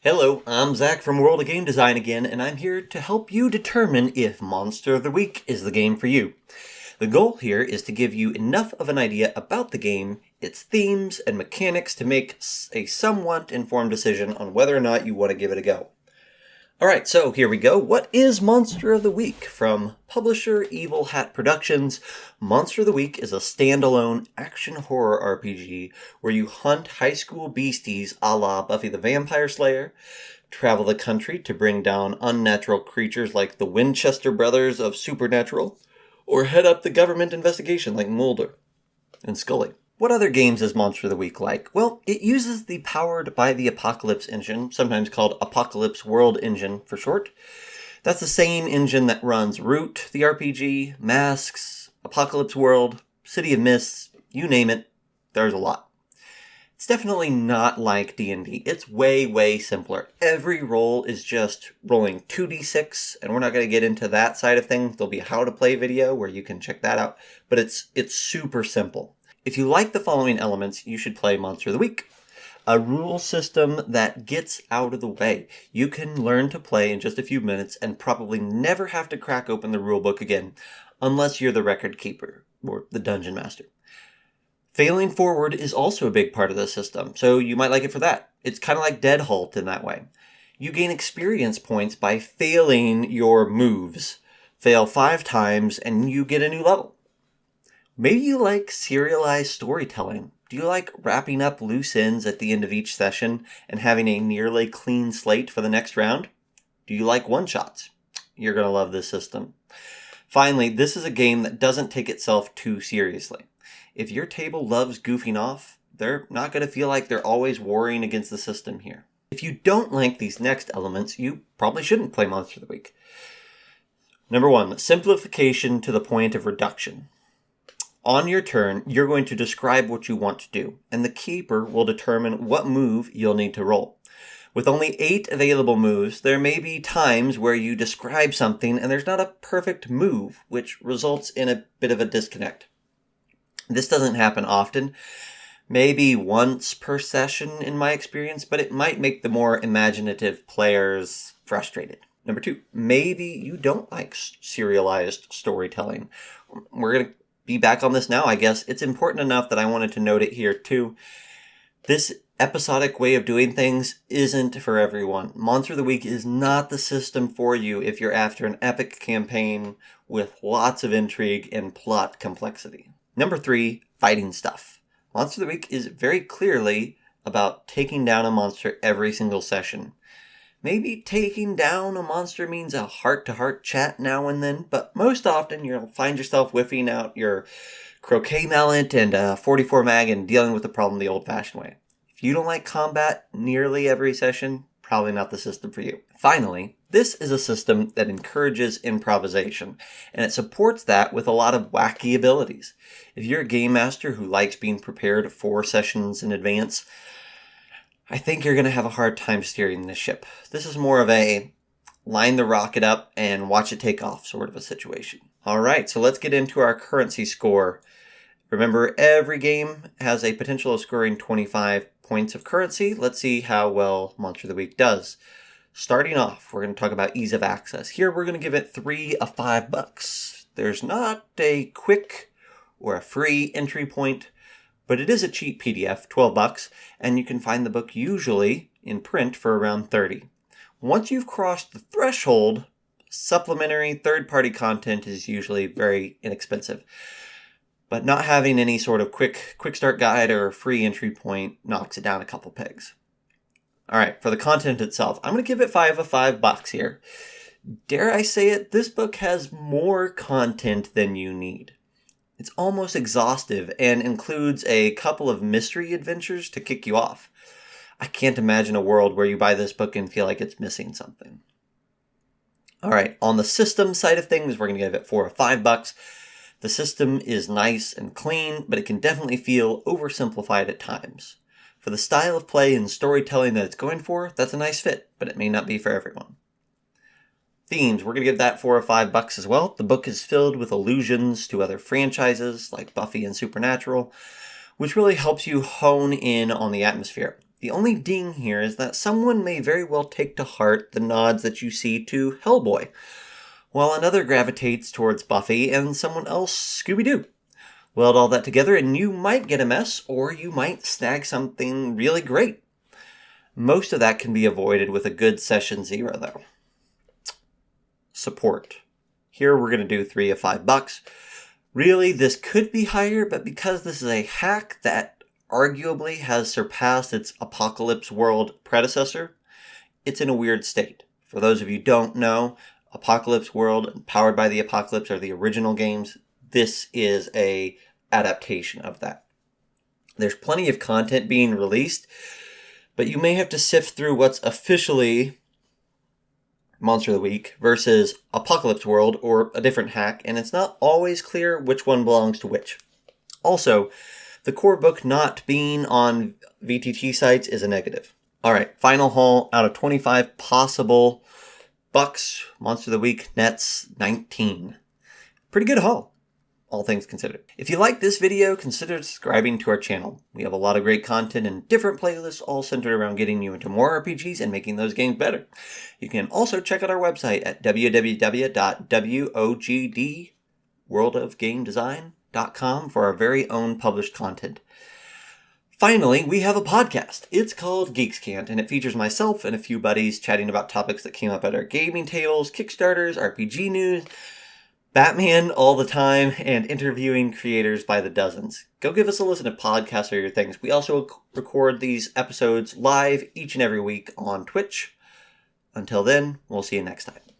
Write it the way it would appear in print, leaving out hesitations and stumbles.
Hello, I'm Zach from World of Game Design again, and I'm here to help you determine if Monster of the Week is the game for you. The goal here is to give you enough of an idea about the game, its themes, and mechanics to make a somewhat informed decision on whether or not you want to give it a go. Alright, so here we go. What is Monster of the Week? From publisher Evil Hat Productions, Monster of the Week is a standalone action horror RPG where you hunt high school beasties a la Buffy the Vampire Slayer, travel the country to bring down unnatural creatures like the Winchester brothers of Supernatural, or head up the government investigation like Mulder and Scully. What other games is Monster of the Week like? Well, it uses the Powered by the Apocalypse engine, sometimes called Apocalypse World engine for short. That's the same engine that runs Root, the RPG, Masks, Apocalypse World, City of Mists, you name it, there's a lot. It's definitely not like D&D. It's way, way simpler. Every roll is just rolling 2d6, and we're not going to get into that side of things. There'll be a how to play video where you can check that out, but it's super simple. If you like the following elements, you should play Monster of the Week. A rule system that gets out of the way. You can learn to play in just a few minutes and probably never have to crack open the rulebook again, unless you're the record keeper or the dungeon master. Failing forward is also a big part of the system, so you might like it for that. It's kind of like Dead Halt in that way. You gain experience points by failing your moves. Fail 5 times and you get a new level. Maybe you like serialized storytelling. Do you like wrapping up loose ends at the end of each session and having a nearly clean slate for the next round? Do you like one-shots? You're going to love this system. Finally, this is a game that doesn't take itself too seriously. If your table loves goofing off, they're not going to feel like they're always warring against the system here. If you don't like these next elements, you probably shouldn't play Monster of the Week. Number 1, simplification to the point of reduction. On your turn, you're going to describe what you want to do, and the keeper will determine what move you'll need to roll. With only 8 available moves, there may be times where you describe something and there's not a perfect move, which results in a bit of a disconnect. This doesn't happen often, maybe once per session in my experience, but it might make the more imaginative players frustrated. Number 2, maybe you don't like serialized storytelling. We're going to be back on this now, I guess. It's important enough that I wanted to note it here too. This episodic way of doing things isn't for everyone. Monster of the Week is not the system for you if you're after an epic campaign with lots of intrigue and plot complexity. Number 3, fighting stuff. Monster of the Week is very clearly about taking down a monster every single session. Maybe taking down a monster means a heart-to-heart chat now and then, but most often you'll find yourself whiffing out your croquet mallet and a 44 mag and dealing with the problem the old-fashioned way. If you don't like combat nearly every session, probably not the system for you. Finally, this is a system that encourages improvisation, and it supports that with a lot of wacky abilities. If you're a game master who likes being prepared 4 sessions in advance, I think you're going to have a hard time steering the ship. This is more of a line the rocket up and watch it take off sort of a situation. Alright, so let's get into our currency score. Remember, every game has a potential of scoring 25 points of currency. Let's see how well Monster of the Week does. Starting off, we're going to talk about ease of access. Here we're going to give it 3 of $5. There's not a quick or a free entry point, but it is a cheap PDF, $12, and you can find the book usually in print for around $30. Once you've crossed the threshold, supplementary third-party content is usually very inexpensive. But not having any sort of quick start guide or free entry point knocks it down a couple pegs. Alright, for the content itself, I'm going to give it 5 of $5 here. Dare I say it, this book has more content than you need. It's almost exhaustive and includes a couple of mystery adventures to kick you off. I can't imagine a world where you buy this book and feel like it's missing something. Alright, on the system side of things, we're going to give it 4 of $5. The system is nice and clean, but it can definitely feel oversimplified at times. For the style of play and storytelling that it's going for, that's a nice fit, but it may not be for everyone. Themes, we're going to give that 4 or $5 as well. The book is filled with allusions to other franchises like Buffy and Supernatural, which really helps you hone in on the atmosphere. The only ding here is that someone may very well take to heart the nods that you see to Hellboy, while another gravitates towards Buffy and someone else Scooby-Doo. Weld all that together and you might get a mess, or you might snag something really great. Most of that can be avoided with a good session 0, though. Support. Here we're going to do $3 of $5. Really, this could be higher, but because this is a hack that arguably has surpassed its Apocalypse World predecessor, it's in a weird state. For those of you who don't know, Apocalypse World and Powered by the Apocalypse are the original games. This is a adaptation of that. There's plenty of content being released, but you may have to sift through what's officially Monster of the Week versus Apocalypse World or a different hack, and it's not always clear which one belongs to which. Also, the core book not being on VTT sites is a negative. Alright, final haul out of 25 possible bucks. Monster of the Week nets 19. Pretty good haul, all things considered. If you like this video, consider subscribing to our channel. We have a lot of great content and different playlists all centered around getting you into more RPGs and making those games better. You can also check out our website at www.wogdworldofgamedesign.com for our very own published content. Finally, we have a podcast. It's called Geeks Cant, and it features myself and a few buddies chatting about topics that came up at our gaming tables, Kickstarters, RPG news, Batman all the time, and interviewing creators by the dozens. Go give us a listen if podcasts are your things. We also record these episodes live each and every week on Twitch. Until then, we'll see you next time.